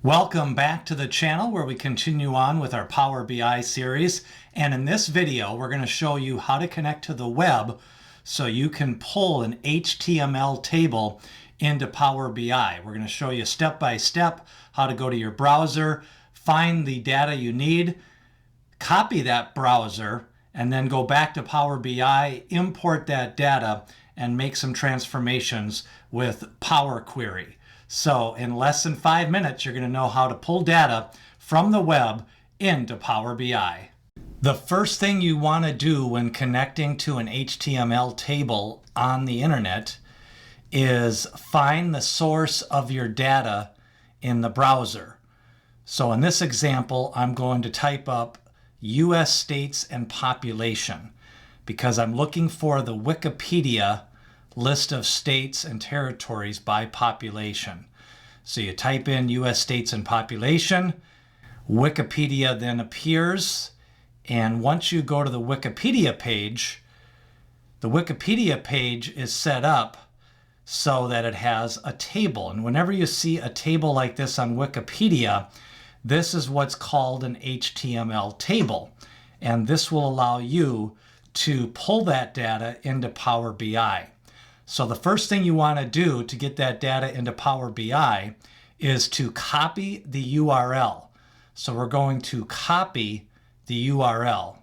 Welcome back to the channel where we continue on with our Power BI series. And in this video, we're going to show you how to connect to the web so you can pull an HTML table into Power BI. We're going to show you step by step how to go to your browser, find the data you need, copy that browser, and then go back to Power BI, import that data, and make some transformations with Power Query. So in less than 5 minutes, you're going to know how to pull data from the web into Power BI. The first thing you want to do when connecting to an HTML table on the internet is find the source of your data in the browser. So in this example, I'm going to type up US states and population because I'm looking for the Wikipedia list of states and territories by population. So you type in US states and population, Wikipedia then appears, and once you go to the Wikipedia page is set up so that it has a table. And whenever you see a table like this on Wikipedia, this is what's called an HTML table. And this will allow you to pull that data into Power BI. So the first thing you want to do to get that data into Power BI is to copy the URL. So we're going to copy the URL.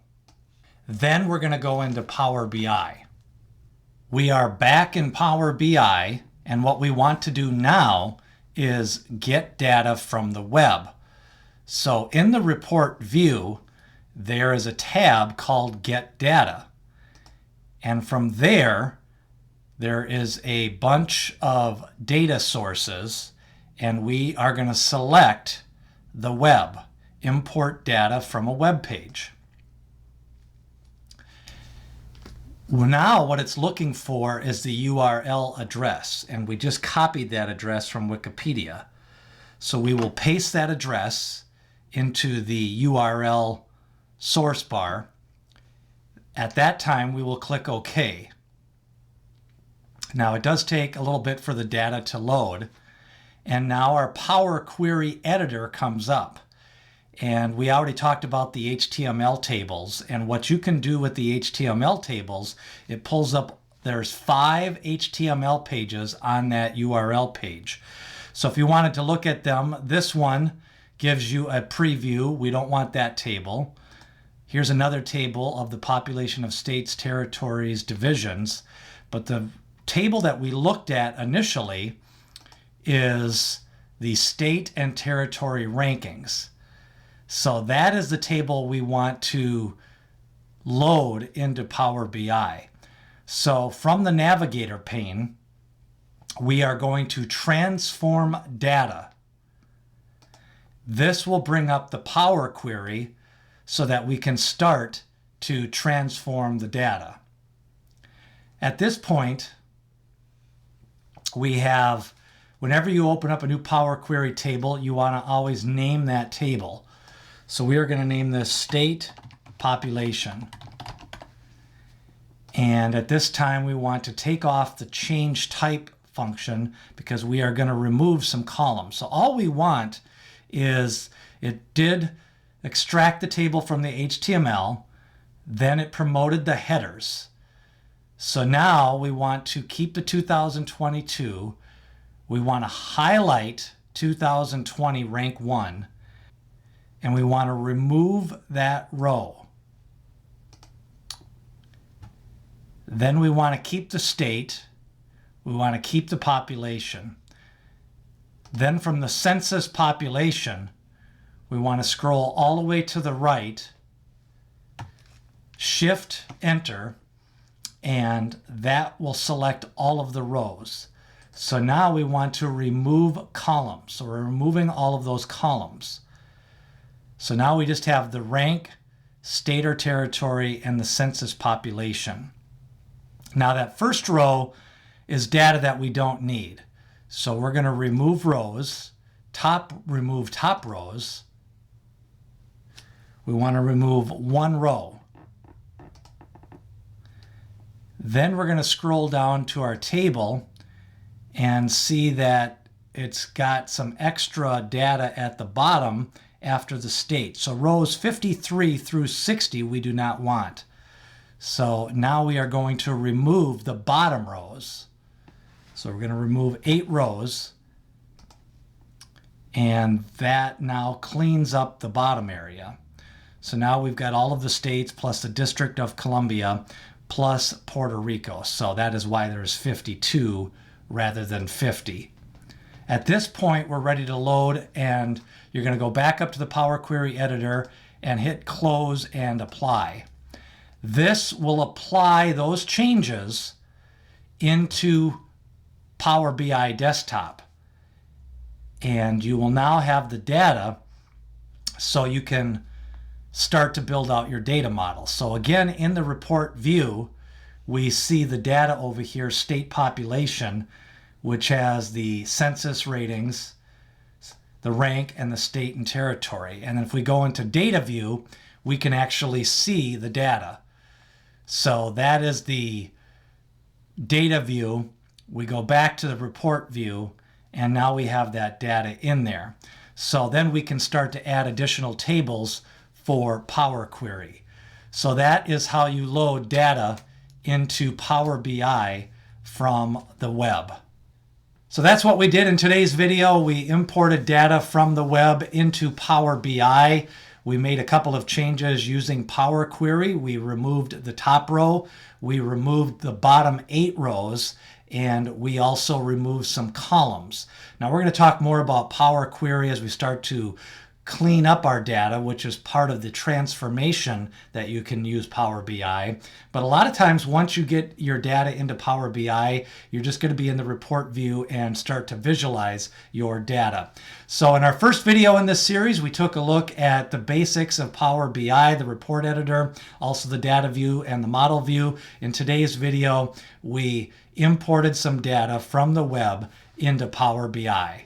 Then we're going to go into Power BI. We are back in Power BI, and what we want to do now is get data from the web. So in the report view, there is a tab called Get Data. And from there is a bunch of data sources, and we are going to select the web, import data from a web page. Now what it's looking for is the URL address, and we just copied that address from Wikipedia. So we will paste that address into the URL source bar. At that time, we will click OK. Now it does take a little bit for the data to load, and now our Power Query editor comes up. And we already talked about the HTML tables, and what you can do with the HTML tables, it pulls up, there's 5 HTML pages on that URL page. So if you wanted to look at them, this one gives you a preview. We don't want that table. Here's another table of the population of states, territories, divisions, but the table that we looked at initially is the state and territory rankings. So that is the table we want to load into Power BI. So from the navigator pane, we are going to transform data. This will bring up the Power Query so that we can start to transform the data. At this point, we have, whenever you open up a new Power Query table, you want to always name that table. So we are going to name this state population. And at this time, we want to take off the change type function because we are going to remove some columns. So all we want is, it did extract the table from the HTML, then it promoted the headers. So now we want to keep the 2022. We want to highlight 2020 rank 1, and we want to remove that row. Then we want to keep the state. We want to keep the population. Then from the census population, we want to scroll all the way to the right, Shift Enter, and that will select all of the rows. So now we want to remove columns. So we're removing all of those columns. So now we just have the rank, state or territory, and the census population. Now that first row is data that we don't need. So we're going to remove rows, remove top rows. We want to remove one row. Then we're going to scroll down to our table and see that it's got some extra data at the bottom after the state. So rows 53 through 60 we do not want. So now we are going to remove the bottom rows. So we're going to remove 8 rows. And that now cleans up the bottom area. So now we've got all of the states plus the District of Columbia plus Puerto Rico. So that is why there's 52 rather than 50. At this point, we're ready to load, and you're going to go back up to the Power Query Editor and hit Close and Apply. This will apply those changes into Power BI Desktop. And you will now have the data so you can start to build out your data model. So again, in the report view, we see the data over here, state population, which has the census ratings, the rank, and the state and territory. And then if we go into data view, we can actually see the data. So that is the data view. We go back to the report view, and now we have that data in there. So then we can start to add additional tables for Power Query. So that is how you load data into Power BI from the web. So that's what we did in today's video. We imported data from the web into Power BI. We made a couple of changes using Power Query. We removed the top row. We removed the bottom 8 rows. And we also removed some columns. Now we're going to talk more about Power Query as we start to clean up our data, which is part of the transformation that you can use Power BI. But a lot of times once you get your data into Power BI, you're just going to be in the report view and start to visualize your data. So in our first video in this series, we took a look at the basics of Power BI, the report editor, also the data view and the model view. In today's video, we imported some data from the web into Power BI.